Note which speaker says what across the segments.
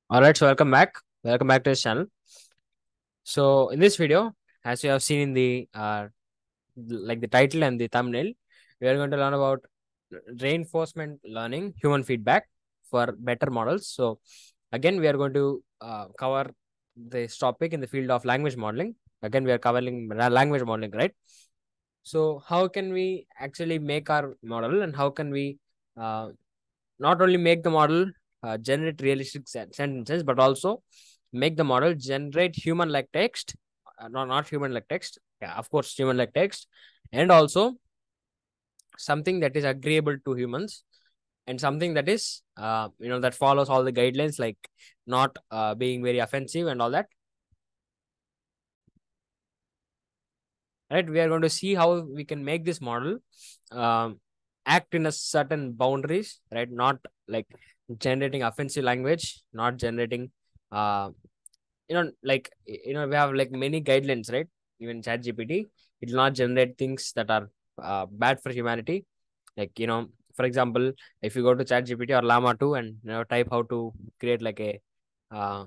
Speaker 1: All right, so welcome back. Welcome back to this channel. So in this video, as you have seen in the like the title and the thumbnail, we are going to learn about reinforcement learning, human feedback for better models. So again, we are going to cover this topic in the field of language modeling. Again, we are covering language modeling, right? So how can we actually make our model, and how can we uh, not only make the model generate realistic sentences, but also make the model generate human like text, not human like text, yeah, of course human like text, and also something that is agreeable to humans, and something that is that follows all the guidelines, like not being very offensive and all that, right? We are going to see how we can make this model um, act in a certain boundaries, right? Not like generating offensive language, not generating uh, we have like many guidelines, right? Even chat gpt, it will not generate things that are bad for humanity. Like, for example, if you go to chat gpt or llama 2 and type how to create like a uh,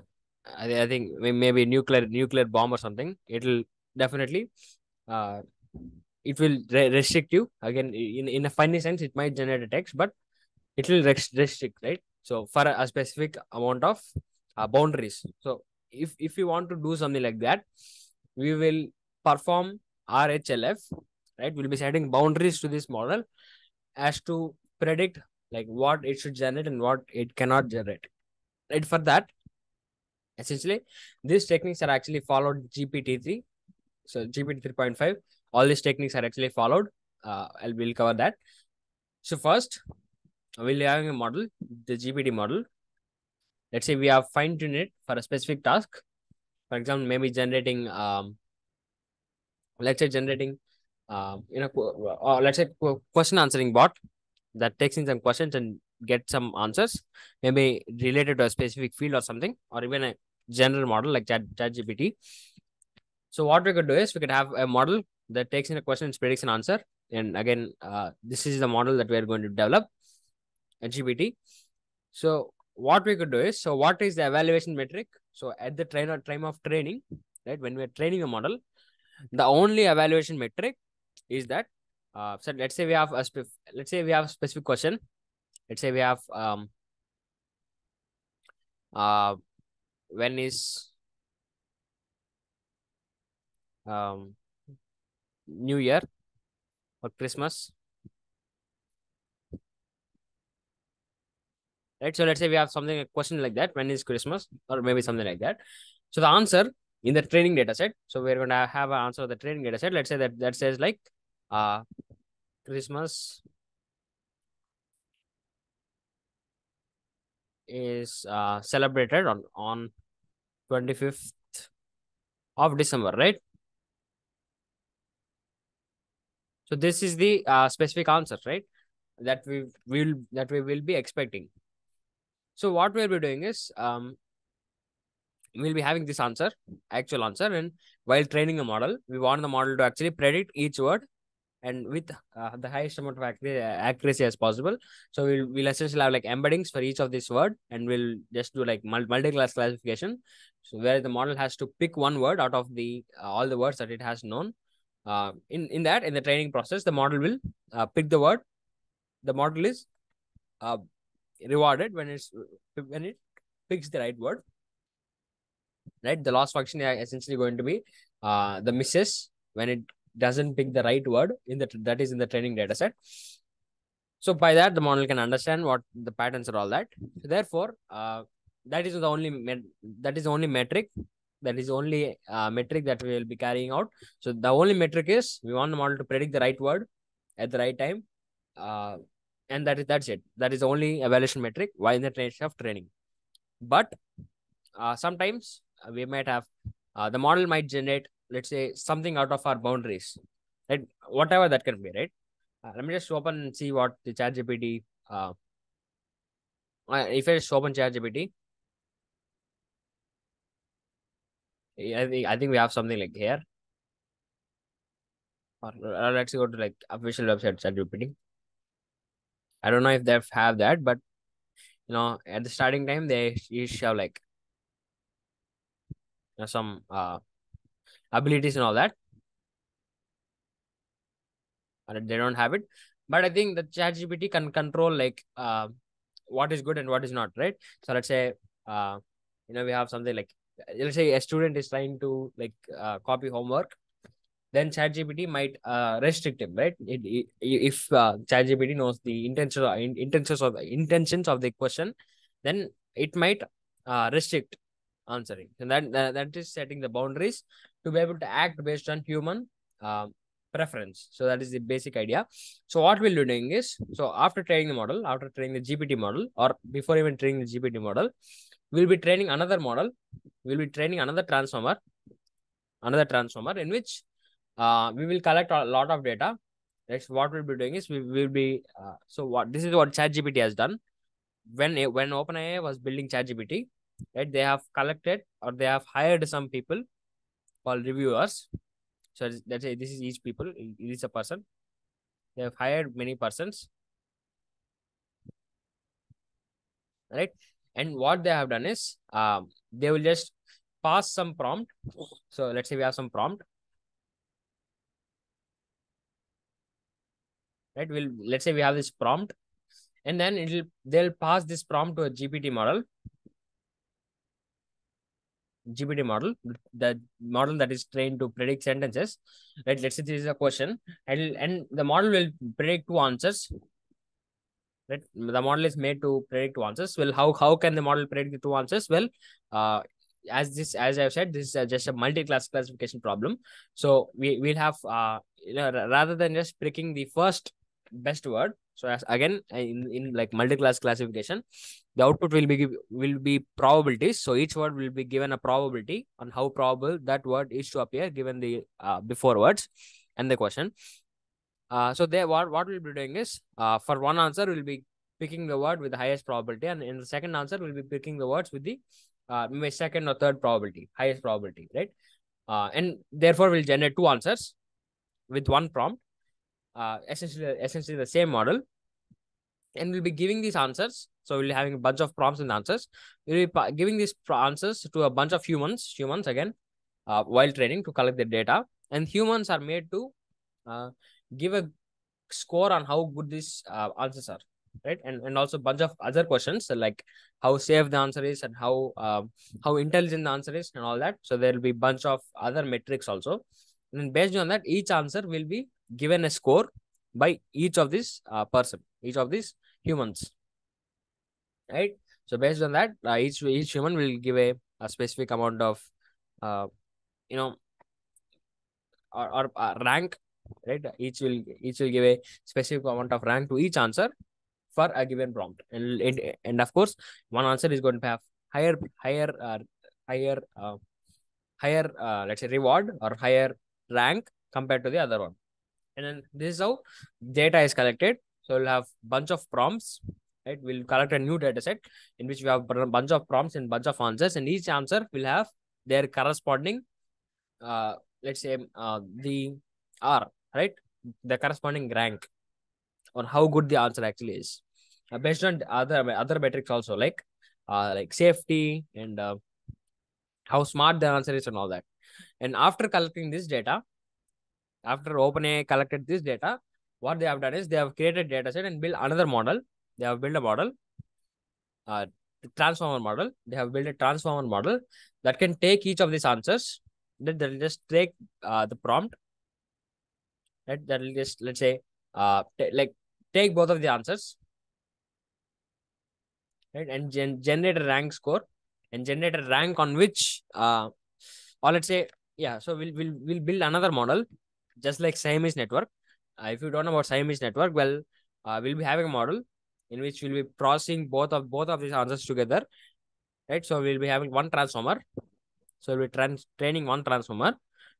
Speaker 1: I think maybe nuclear bomb or something, it'll definitely uh, it will restrict you. Again, in a funny sense, it might generate a text, but it will restrict, right? So for a specific amount of boundaries. So if you want to do something like that, we will perform RHLF, right? We'll be setting boundaries to this model as to predict like what it should generate and what it cannot generate. Right? For that, essentially, these techniques are actually followed GPT-3. So GPT 3.5, all these techniques are actually followed. We'll cover that. So first, we'll be having a model, the GPT model. Let's say we have fine tuned it for a specific task. For example, maybe generating, let's say generating, or let's say question answering bot that takes in some questions and get some answers, maybe related to a specific field or something, or even a general model like ChatGPT. So what we could do is we could have a model that takes in a question and predicts an answer. And again, this is the model that we are going to develop, a GPT. So what we could do is, so what is the evaluation metric? So at the time of training, right, when we're training a model, the only evaluation metric is that. So let's say we have a specific question. Let's say we have uh, when is um, New Year or Christmas, right? So let's say we have something, a question like that, when is Christmas, or maybe something like that. So the answer in the training data set, so we're going to have an answer of the training data set. Let's say that says like uh Christmas is celebrated on 25th of December, right? So this is the specific answer, right? That we will be expecting. So what we'll be doing is we'll be having this answer, actual answer, and while training a model, we want the model to actually predict each word and with the highest amount of accuracy as possible. So we'll essentially have like embeddings for each of this word, and we'll just do like multi-class classification. So where the model has to pick one word out of the all the words that it has known. In the training process, the model will pick the word. The model is uh, rewarded when it picks the right word. Right, the loss function is essentially going to be the misses when it doesn't pick the right word that is in the training data set. So by that, the model can understand what the patterns are, all that. So therefore, that is the only metric. That is only metric that we will be carrying out. So the only metric is we want the model to predict the right word at the right time, uh, and that's it. That is the only evaluation metric while in the of training. But sometimes we might have the model might generate, let's say, something out of our boundaries, right? Whatever that can be, right? Let me just open and see what the chat gpt if I just open chat gpt, I think we have something like here, or let's go to like official website chat gpt. I don't know if they have that, but at the starting time they used to have like some abilities and all that. They don't have it, but I think the ChatGPT can control like what is good and what is not, right? So let's say we have something like, let's say a student is trying to like copy homework, then ChatGPT might restrict him, right? If ChatGPT knows the intentions of the question, then it might restrict answering, and that is setting the boundaries to be able to act based on human uh, preference. So that is the basic idea. So what we'll be doing is, so after training the model, after training the GPT model, or before even training the GPT model, we'll be training another model. We'll be training another transformer in which we will collect a lot of data. That's what we'll be doing is we will be so what this is what ChatGPT has done. When OpenAI was building ChatGPT, right, they have collected or they have hired some people called reviewers. So let's say this is each people, it is a person. They have hired many persons, right? And what they have done is they will just pass some prompt. So let's say we have some prompt, right? Let's say we have this prompt, and then they'll pass this prompt to a GPT model, the model that is trained to predict sentences, right? Let's say this is a question, and the model will predict two answers, right? The model is made to predict two answers. Well, how can the model predict the two answers? Well, uh, as I've said, this is just a multi-class classification problem. So we'll have rather than just picking the first best word. So as again in like multi-class classification, the output will be probabilities. So each word will be given a probability on how probable that word is to appear given the before words and the question. So there, what we'll be doing is, for one answer, we'll be picking the word with the highest probability, and in the second answer, we'll be picking the words with the maybe second or third probability, highest probability, right? And therefore, we'll generate two answers with one prompt, essentially the same model, and we'll be giving these answers. So we'll be having a bunch of prompts and answers. We'll be giving these answers to a bunch of humans again, while training to collect the data, and humans are made to give a score on how good these answers are, right? And also a bunch of other questions like how safe the answer is and how intelligent the answer is and all that. So there will be a bunch of other metrics also, and then based on that, each answer will be given a score by each of these each of these humans, right? So based on that, each human will give a specific amount of uh, you know or rank, right? Each will give a specific amount of rank to each answer for a given prompt, and of course, one answer is going to have higher higher higher let's say reward or higher rank compared to the other one. And then this is how data is collected. So we'll have bunch of prompts, right? We'll collect a new data set in which we have a bunch of prompts and bunch of answers, and each answer will have their corresponding uh, let's say the R, right? The corresponding rank on how good the answer actually is, based on other metrics also, like safety and how smart the answer is and all that. And after collecting this data, after OpenAI collected this data, what they have done is they have created data set and built another model. They have built a model, transformer model. They have built a transformer model that can take each of these answers. Then they'll just take the prompt. Right? That will just, let's say, take both of the answers, right, and generate a rank score and generate a rank on which or let's say, yeah, so we'll build another model just like Siamese network. If you don't know about Siamese network, well, we'll be having a model in which we'll be processing both of these answers together, right? So we'll be having one transformer. So we'll be training one transformer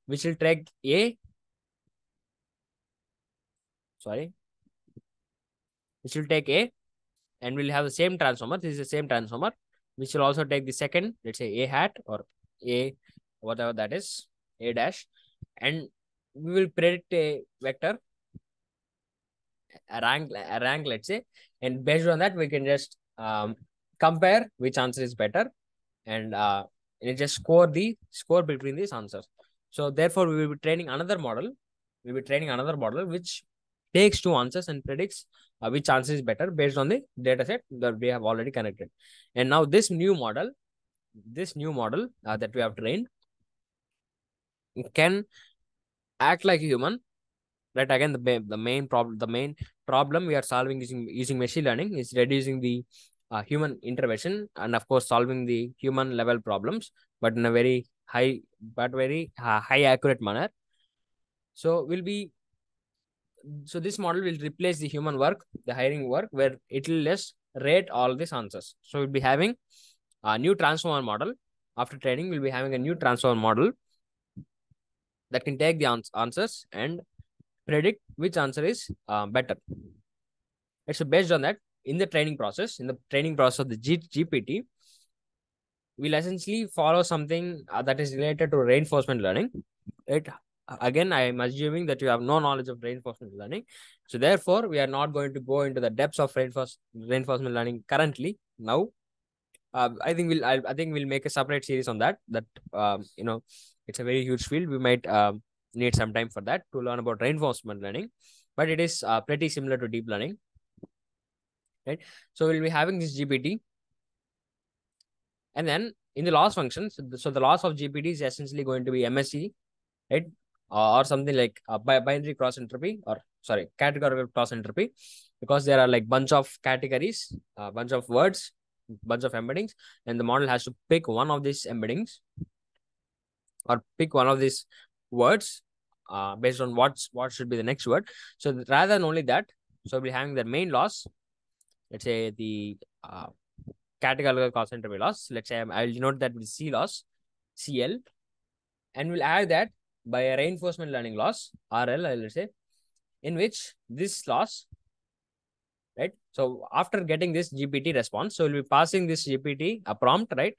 Speaker 1: which will take a sorry which will take a, and we'll have the same transformer. This is the same transformer, which will also take the second, let's say a hat or a whatever that is, a dash, and we will predict a vector, a rank, let's say, and based on that, we can just compare which answer is better, and and it just score between these answers. So therefore, we will be training another model. We'll be training another model which takes two answers and predicts which answer is better based on the data set that we have already connected. And now this new model that we have trained can act like a human, right? Again, the main problem we are solving using machine learning is reducing the human intervention and of course solving the human level problems, but in a very high accurate manner. So this model will replace the human work, the hiring work, where it will just rate all these answers. So we'll be having a new transformer model. After training, we'll be having a new transformer model that can take the answers and predict which answer is better. And so based on that, in the training process of the GPT, we'll essentially follow something that is related to reinforcement learning. Again, I am assuming that you have no knowledge of reinforcement learning. So therefore, we are not going to go into the depths of reinforcement learning currently. Now, I think we'll make a separate series on that. It's a very huge field. We might need some time for that to learn about reinforcement learning, but it is pretty similar to deep learning, right? So we'll be having this GPT, and then in the loss function, so the loss of GPT is essentially going to be MSE, right? Or something like binary cross entropy, or sorry, categorical cross entropy, because there are like bunch of categories, bunch of words, bunch of embeddings, and the model has to pick one of these embeddings or pick one of these words based on what should be the next word. So rather than only that, so we'll be having the main loss, let's say the categorical cross entropy loss. Let's say I'll denote that with C loss, CL, and we'll add that by a reinforcement learning loss, RL, let's say, in which this loss, right? So after getting this GPT response, so we'll be passing this GPT a prompt, right?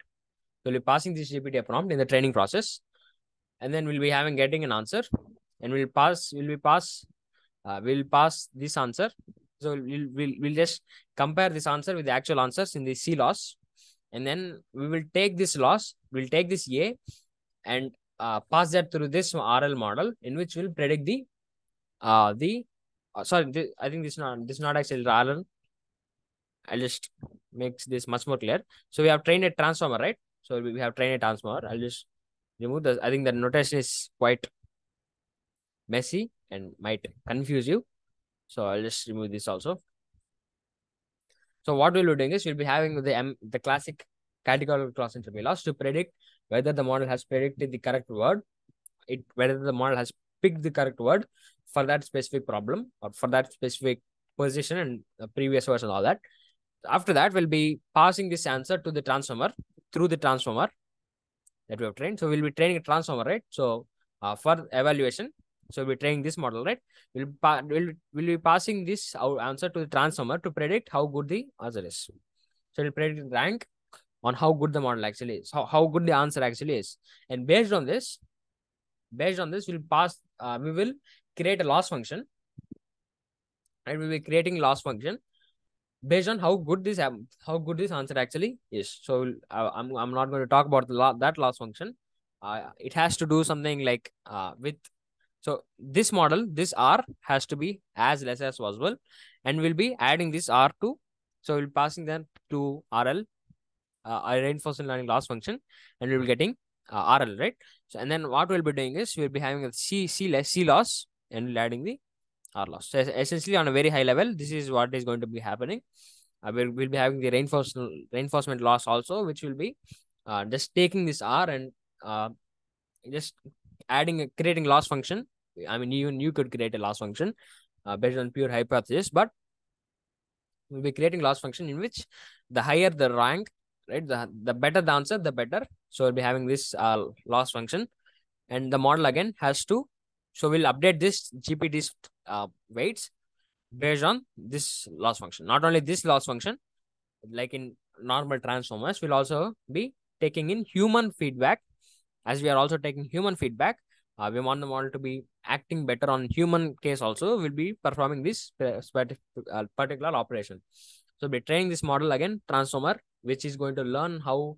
Speaker 1: So we'll be passing this GPT a prompt in the training process, and then we'll be getting an answer, and we'll pass this answer. So we'll just compare this answer with the actual answers in the C loss, and then we will take this loss, we'll take this A, and pass that through this RL model, in which we'll predict I think this is not actually RL. I'll just make this much more clear. So we have trained a transformer, right? So we have trained a transformer. I'll just remove this. I think the notation is quite messy and might confuse you. So I'll just remove this also. So what we'll be doing is we'll be having the classic categorical cross entropy loss to predict whether the model has predicted the correct word, whether the model has picked the correct word for that specific problem or for that specific position and the previous version, all that. After that, we'll be passing this answer to the transformer through the transformer that we have trained. So we'll be training a transformer, right? So for evaluation, so we're training this model, right? We'll be passing this answer to the transformer to predict how good the answer is. So we'll predict rank on how good the model actually is, how good the answer actually is. And based on this, we will create a loss function, and we'll be creating loss function based on how good this answer actually is. So I'm not going to talk about that loss function. It has to do something like so this model, this R has to be as less as possible, and we'll be adding this R to, so we'll be passing that to RL, a reinforcement learning loss function, and we'll be getting RL, right? So and then what we'll be doing is we'll be having a C loss, and we'll adding the R loss. So essentially on a very high level, this is what is going to be happening. We'll be having the reinforcement loss also, which will be just taking this R and just creating loss function. I mean, you could create a loss function based on pure hypothesis, but we'll be creating loss function in which the higher the rank, right, the better the answer, the better. So we'll be having this loss function, and the model again has to, so we'll update this GPT's weights based on this loss function. Not only this loss function, like in normal transformers, we'll also be taking in human feedback. As we are also taking human feedback, we want the model to be acting better on human case also. We'll be performing this particular operation. So we'll be training this model again, transformer, which is going to learn how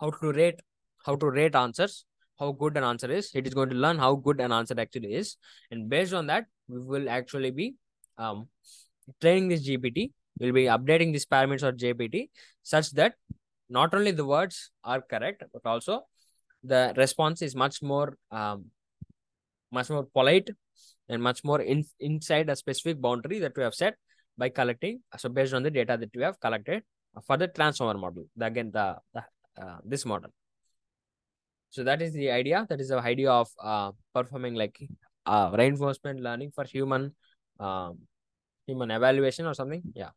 Speaker 1: how to rate answers, how good an answer is. It is going to learn how good an answer actually is, and based on that, we will actually be training this GPT. We'll be updating these parameters of GPT such that not only the words are correct, but also the response is much more polite and much more inside a specific boundary that we have set by collecting. So based on the data that we have collected for the transformer model, this model. So that is the idea. That is the idea of performing like reinforcement learning for human evaluation or something. Yeah,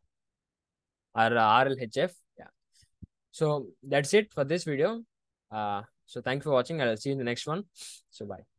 Speaker 1: or RLHF. Yeah. So that's it for this video. So thank you for watching. I'll see you in the next one. So bye.